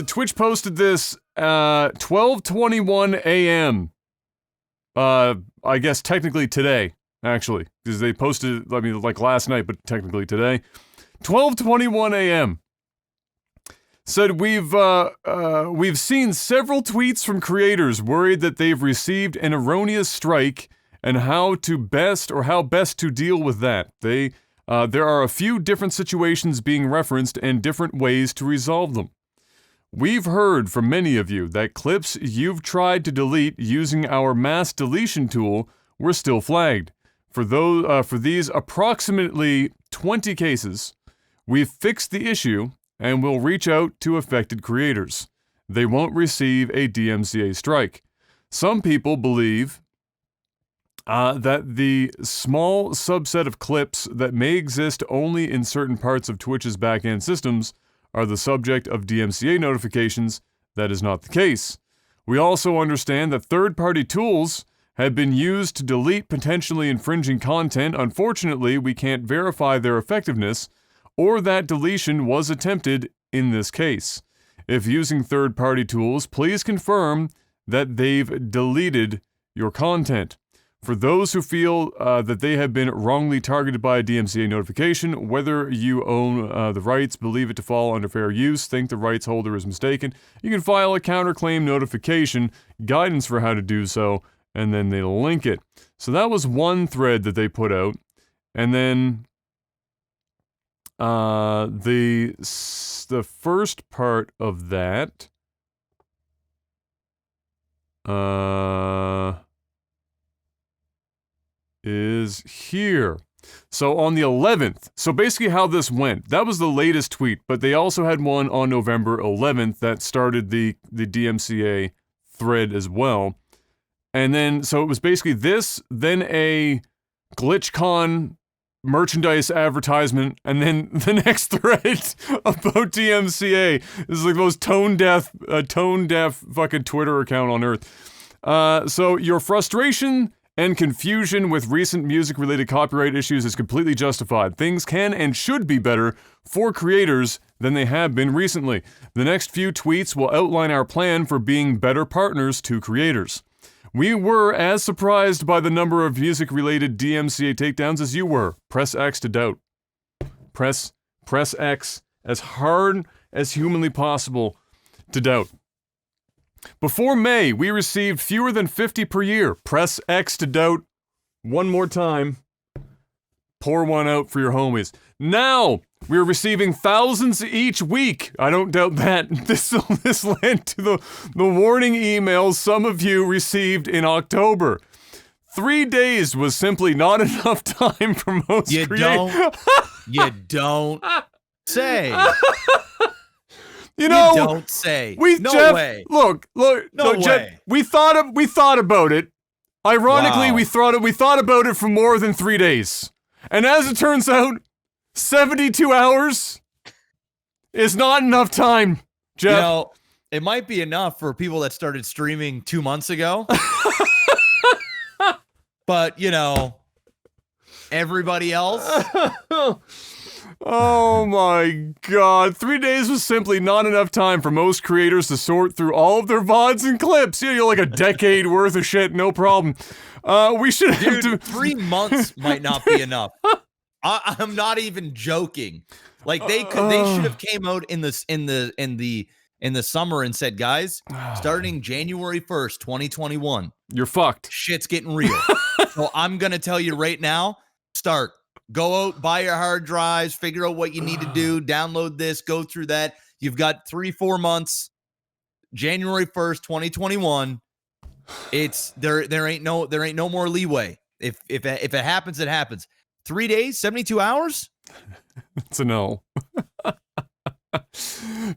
Twitch posted this 12:21 a.m. I guess technically today, actually, because they posted it, I mean, like last night, but technically today. 12:21 a.m. Said we've seen several tweets from creators worried that they've received an erroneous strike and how best to deal with that. There are a few different situations being referenced and different ways to resolve them. We've heard from many of you that clips you've tried to delete using our mass deletion tool were still flagged. For these approximately 20 cases, we've fixed the issue and will reach out to affected creators. They won't receive a DMCA strike. Some people believe that the small subset of clips that may exist only in certain parts of Twitch's backend systems are the subject of DMCA notifications. That is not the case. We also understand that third-party tools have been used to delete potentially infringing content. Unfortunately, we can't verify their effectiveness or that deletion was attempted in this case. If using third-party tools, please confirm that they've deleted your content. For those who feel that they have been wrongly targeted by a DMCA notification, whether you own the rights, believe it to fall under fair use, think the rights holder is mistaken, you can file a counterclaim notification, guidance for how to do so, and then they link it. So that was one thread that they put out. And then the first part of that is here. So on the 11th, so basically how this went, that was the latest tweet, but they also had one on November 11th that started the DMCA thread as well. And then, so it was basically this, then a GlitchCon merchandise advertisement, and then the next thread about DMCA. This is like the most tone-deaf fucking Twitter account on earth. So your frustration and confusion with recent music-related copyright issues is completely justified. Things can and should be better for creators than they have been recently. The next few tweets will outline our plan for being better partners to creators. We were as surprised by the number of music-related DMCA takedowns as you were. Press X to doubt. Press X as hard as humanly possible to doubt. Before May, we received fewer than 50 per year. Press X to doubt. One more time. Pour one out for your homies. Now, we're receiving thousands each week. I don't doubt that. This led to the warning emails some of you received in October. 3 days was simply not enough time for most creators. You don't say. You know, you don't say. No Jeff, way. Look. No way. Jeff, we thought about it. Ironically, Wow. we thought about it for more than 3 days. And as it turns out, 72 hours is not enough time, Jeff. You know, it might be enough for people that started streaming 2 months ago. But, you know, everybody else. Oh my god. 3 days was simply not enough time for most creators to sort through all of their VODs and clips. You know, like a decade worth of shit, no problem. We should have Dude, 3 months might not be enough. I'm not even joking. Like they should have came out in the summer and said, guys, starting January 1st, 2021, you're fucked. Shit's getting real. So I'm gonna tell you right now, go out, buy your hard drives, figure out what you need to do, download this, go through that. You've got 3-4 months. January 1st, 2021. It's there ain't no more leeway. If it happens, it happens. 3 days, 72 hours? It's a no.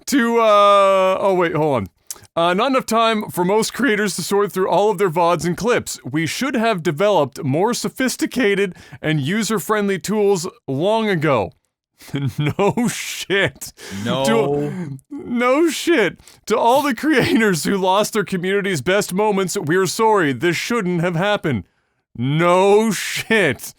Oh wait, hold on. Not enough time for most creators to sort through all of their VODs and clips. We should have developed more sophisticated and user-friendly tools long ago. No shit. No shit. To all the creators who lost their community's best moments, we're sorry. This shouldn't have happened. No shit.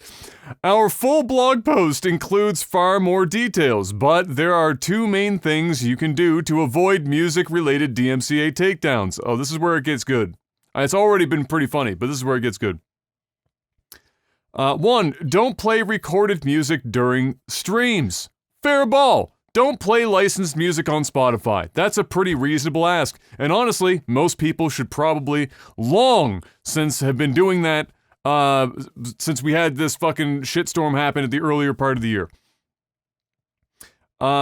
Our full blog post includes far more details, but there are two main things you can do to avoid music-related DMCA takedowns. Oh, this is where it gets good. It's already been pretty funny, but this is where it gets good. 1. Don't play recorded music during streams. Fair ball. Don't play licensed music on Spotify. That's a pretty reasonable ask. And honestly, most people should probably long since have been doing that since we had this fucking shitstorm happen at the earlier part of the year. Oh,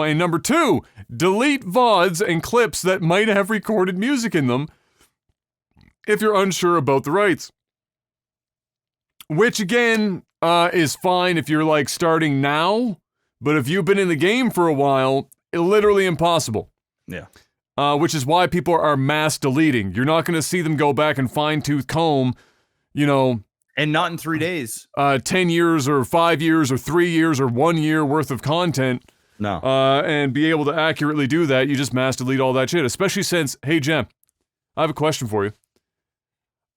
and number 2, delete VODs and clips that might have recorded music in them if you're unsure about the rights. Which again, is fine if you're like starting now, but if you've been in the game for a while, literally impossible. Yeah. Which is why people are mass deleting. You're not going to see them go back and fine-tooth comb, you know... And not in 3 days. 10 years or 5 years or 3 years or 1 year worth of content. No. And be able to accurately do that. You just mass delete all that shit. Especially since, hey, Jem, I have a question for you.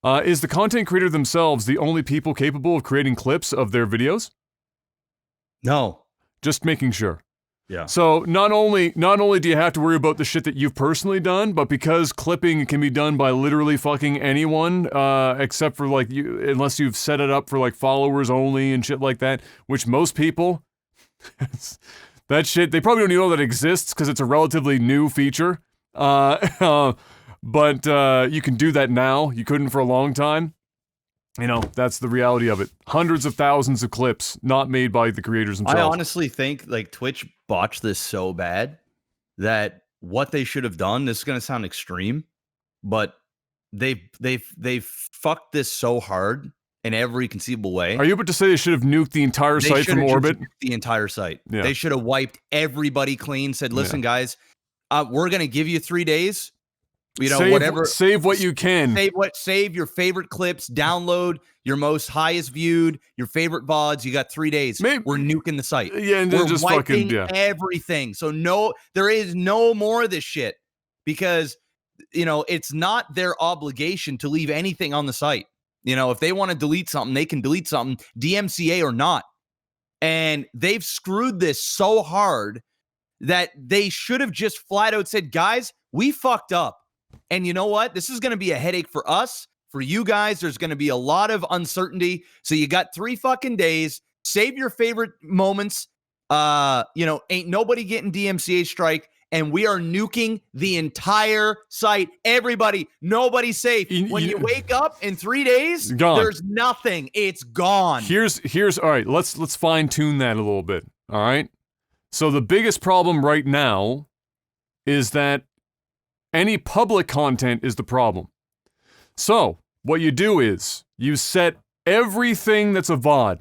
Is the content creator themselves the only people capable of creating clips of their videos? No. Just making sure. Yeah. So not only do you have to worry about the shit that you've personally done, but because clipping can be done by literally fucking anyone, except for like you, unless you've set it up for like followers only and shit like that, which most people, that shit, they probably don't even know that exists because it's a relatively new feature. But you can do that now. You couldn't for a long time. You know, that's the reality of it. Hundreds of thousands of clips not made by the creators themselves. I honestly think like Twitch botched this so bad that what they should have done, this is going to sound extreme, but they've fucked this so hard in every conceivable way. Are you about to say they should have nuked the entire site from orbit? The entire site. Yeah. They should have wiped everybody clean, said, listen, guys, we're going to give you 3 days. You know, whatever. Save what you can. Save your favorite clips. Download your most highest viewed, your favorite VODs. You got 3 days. Maybe, we're nuking the site. Yeah, and then we're just wiping fucking everything. So there is no more of this shit because you know it's not their obligation to leave anything on the site. You know, if they want to delete something, they can delete something, DMCA or not. And they've screwed this so hard that they should have just flat out said, guys, we fucked up. And you know what? This is going to be a headache for us, for you guys. There's going to be a lot of uncertainty. So you got 3 fucking days. Save your favorite moments. You know, ain't nobody getting DMCA strike. And we are nuking the entire site. Everybody, nobody's safe. When you wake up in 3 days, there's nothing. It's gone. Here's all right, let's fine-tune that a little bit. All right? So the biggest problem right now is that any public content is the problem. So, what you do is, you set everything that's a VOD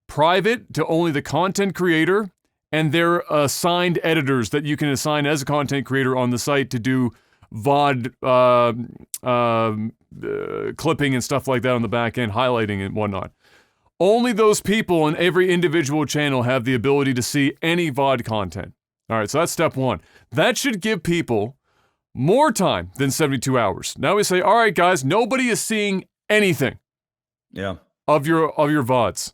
private to only the content creator and their assigned editors that you can assign as a content creator on the site to do VOD clipping and stuff like that on the back end, highlighting and whatnot. Only those people on every individual channel have the ability to see any VOD content. All right, so that's step 1. That should give people more time than 72 hours. Now we say, all right, guys, nobody is seeing anything of your VODs.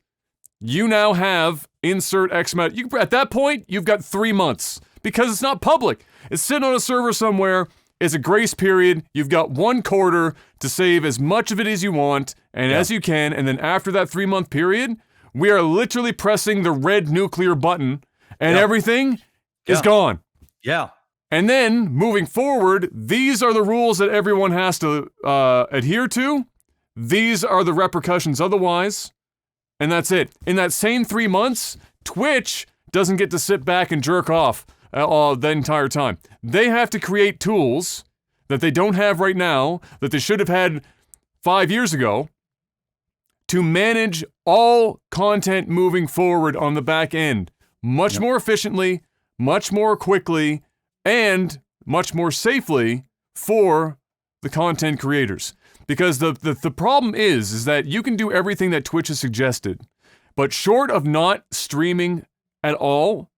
You now have insert X amount. At that point, you've got 3 months because it's not public. It's sitting on a server somewhere. It's a grace period. You've got 1 quarter to save as much of it as you want and as you can. And then after that 3-month period, we are literally pressing the red nuclear button and everything is gone. Yeah. And then, moving forward, these are the rules that everyone has to adhere to. These are the repercussions otherwise. And that's it. In that same 3 months, Twitch doesn't get to sit back and jerk off the entire time. They have to create tools that they don't have right now, that they should have had 5 years ago, to manage all content moving forward on the back end. Much more efficiently, much more quickly, and much more safely for the content creators. Because the problem is that you can do everything that Twitch has suggested, but short of not streaming at all,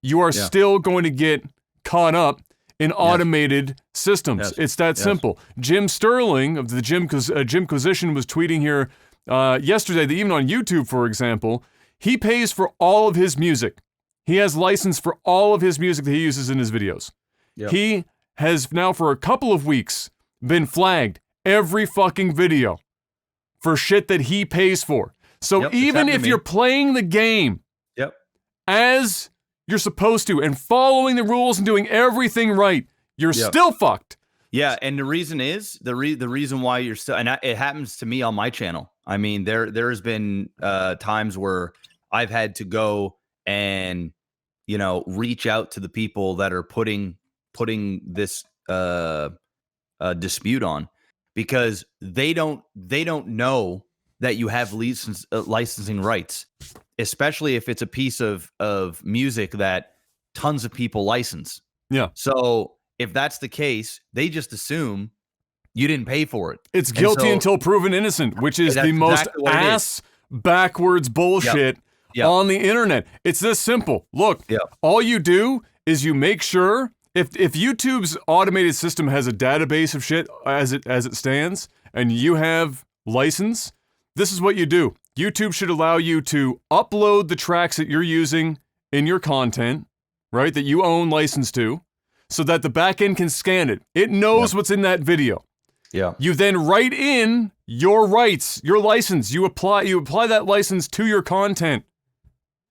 you are still going to get caught up in automated systems. Yes. It's that simple. Jim Sterling of the Jimquisition was tweeting here yesterday that even on YouTube, for example, he pays for all of his music. He has license for all of his music that he uses in his videos. Yep. He has now for a couple of weeks been flagged every fucking video for shit that he pays for. So even if you're playing the game as you're supposed to and following the rules and doing everything right, you're still fucked. Yeah, and the reason is the reason why you're still, and it happens to me on my channel. I mean, there's been times where I've had to go and reach out to the people that are putting this dispute on, because they don't know that you have licensing rights, especially if it's a piece of music that tons of people license. Yeah. So if that's the case, they just assume you didn't pay for it. It's guilty until proven innocent, which is the most backwards bullshit on the internet. It's this simple. Look, all you do is you make sure if YouTube's automated system has a database of shit as it stands, and you have license, this is what you do. YouTube should allow you to upload the tracks that you're using in your content, right, that you own license to, so that the backend can scan it. It knows what's in that video. Yeah. You then write in your rights, your license. You apply that license to your content.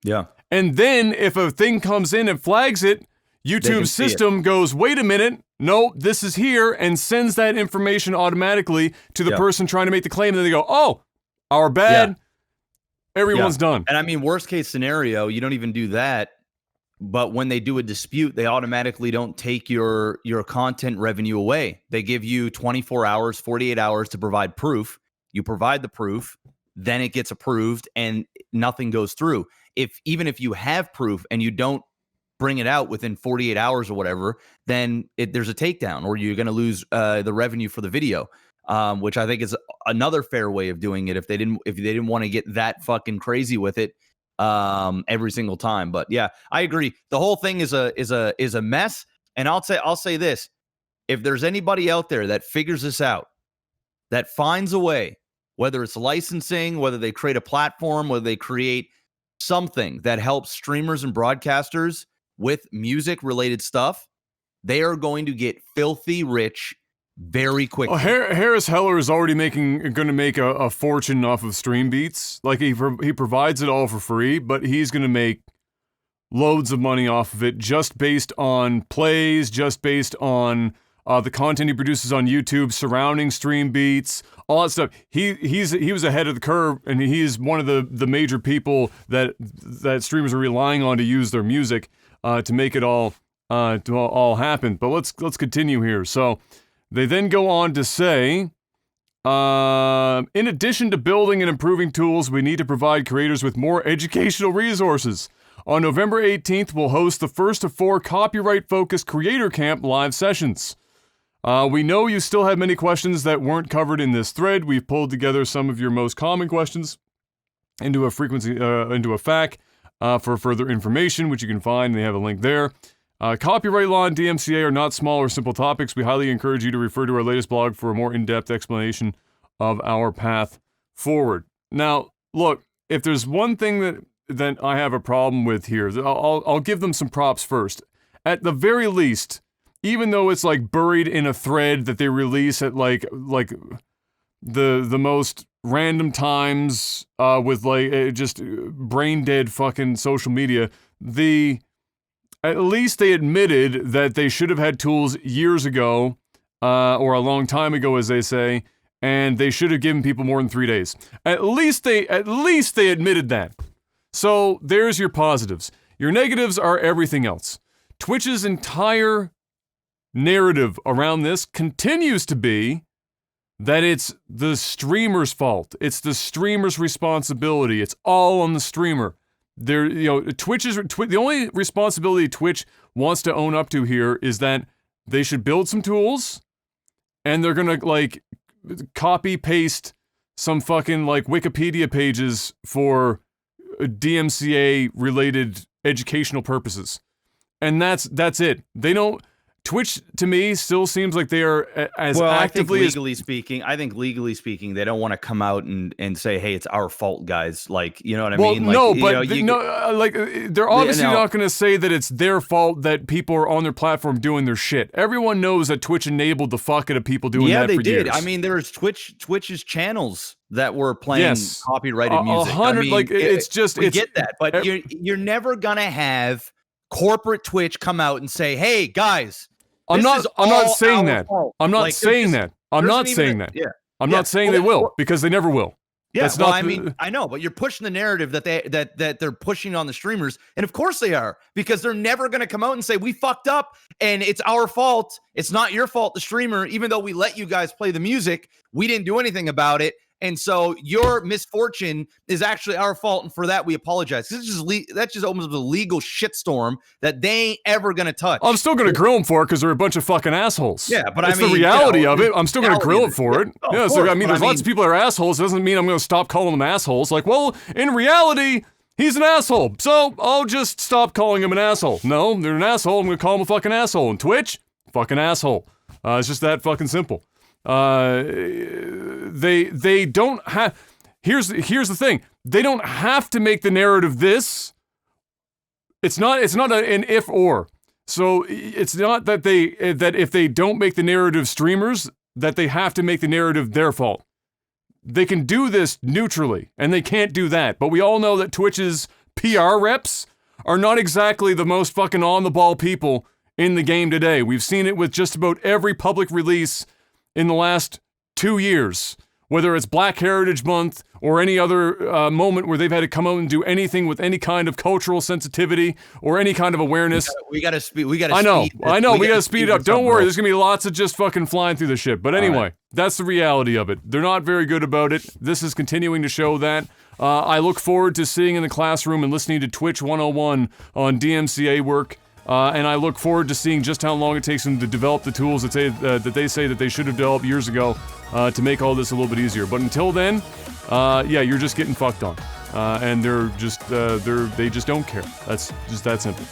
Yeah. And then if a thing comes in and flags it, YouTube's system goes, wait a minute, no, this is here, and sends that information automatically to the person trying to make the claim. And then they go, oh, our bad. Everyone's done. And I mean, worst case scenario, you don't even do that. But when they do a dispute, they automatically don't take your content revenue away. They give you 24 hours, 48 hours to provide proof. You provide the proof, then it gets approved and nothing goes through. Even if you have proof and you don't bring it out within 48 hours or whatever, then there's a takedown, or you're going to lose the revenue for the video, which I think is another fair way of doing it if they didn't want to get that fucking crazy with it every single time. But yeah, I agree. The whole thing is a mess. And I'll say this: if there's anybody out there that figures this out, that finds a way, whether it's licensing, whether they create a platform, whether they create something that helps streamers and broadcasters with music related stuff, they are going to get filthy rich very quickly. Harris Heller is already going to make a fortune off of stream beats. Like he provides it all for free, but he's going to make loads of money off of it just based on plays, just based on the content he produces on YouTube surrounding stream beats, all that stuff. He was ahead of the curve, and he's one of the major people that streamers are relying on to use their music to make it all happen. But let's continue here. So they then go on to say, in addition to building and improving tools, we need to provide creators with more educational resources. On November 18th, we'll host the first of 4 copyright-focused Creator Camp live sessions. We know you still have many questions that weren't covered in this thread. We've pulled together some of your most common questions into a FAQ for further information, which you can find. They have a link there. Copyright law and DMCA are not small or simple topics. We highly encourage you to refer to our latest blog for a more in-depth explanation of our path forward. Now, look, if there's one thing that I have a problem with here, I'll give them some props first. At the very least, even though it's like buried in a thread that they release at like the most random times with like just brain dead fucking social media, at least they admitted that they should have had tools years ago, or a long time ago, as they say, and they should have given people more than 3 days. At least they admitted that. So there's your positives. Your negatives are everything else. Twitch's entire narrative around this continues to be that it's the streamer's fault. It's the streamer's responsibility. It's all on the streamer. The only responsibility Twitch wants to own up to here is that they should build some tools, and they're gonna like copy paste some fucking like Wikipedia pages for DMCA related educational purposes, and that's it. Twitch to me still seems like they are as well, actively I think legally speaking, they don't want to come out and say, "Hey, it's our fault, guys." Like, you know what I well, mean? Like, no, you but know, they're obviously no. not going to say that it's their fault that people are on their platform doing their shit. Everyone knows that Twitch enabled the fuck out of people doing that for years. I mean, there's Twitch's channels that were playing copyrighted music. 100, I mean, like it's get that, but you're never gonna have corporate Twitch come out and say, "Hey, guys." I'm not saying that. I'm not saying that. I'm not saying that. Yeah. I'm not saying they will, because they never will. Yeah, That's well, not I mean, I know, but you're pushing the narrative that they're pushing on the streamers, and of course they are, because they're never going to come out and say we fucked up and it's our fault. It's not your fault, the streamer, even though we let you guys play the music, we didn't do anything about it. And so your misfortune is actually our fault, and for that we apologize. This is that just opens up a legal shitstorm that they ain't ever gonna touch. I'm still gonna grill them for it because they're a bunch of fucking assholes. Yeah, but that's I mean, the reality of it. I'm still gonna grill them for it. Yeah, so I mean, there's lots of people that are assholes. It doesn't mean I'm gonna stop calling them assholes. Like, well, in reality, he's an asshole, so I'll just stop calling him an asshole. No, they're an asshole. I'm gonna call him a fucking asshole. And Twitch, fucking asshole. It's just that fucking simple. They don't have. Here's the thing. They don't have to make the narrative this. It's not an if or. So it's not that that if they don't make the narrative streamers, that they have to make the narrative their fault. They can do this neutrally, and they can't do that. But we all know that Twitch's PR reps are not exactly the most fucking on the ball people in the game today. We've seen it with just about every public release in the last 2 years, whether it's Black Heritage Month or any other moment where they've had to come out and do anything with any kind of cultural sensitivity or any kind of awareness. We gotta speed. I know. We gotta speed it up. Don't worry. There's gonna be lots of just fucking flying through the shit. But anyway, that's the reality of it. They're not very good about it. This is continuing to show that. I look forward to sitting in the classroom and listening to Twitch 101 on DMCA work. And I look forward to seeing just how long it takes them to develop the tools that they say that they should have developed years ago to make all this a little bit easier. But until then, yeah, you're just getting fucked on, and they just don't care. That's just that simple.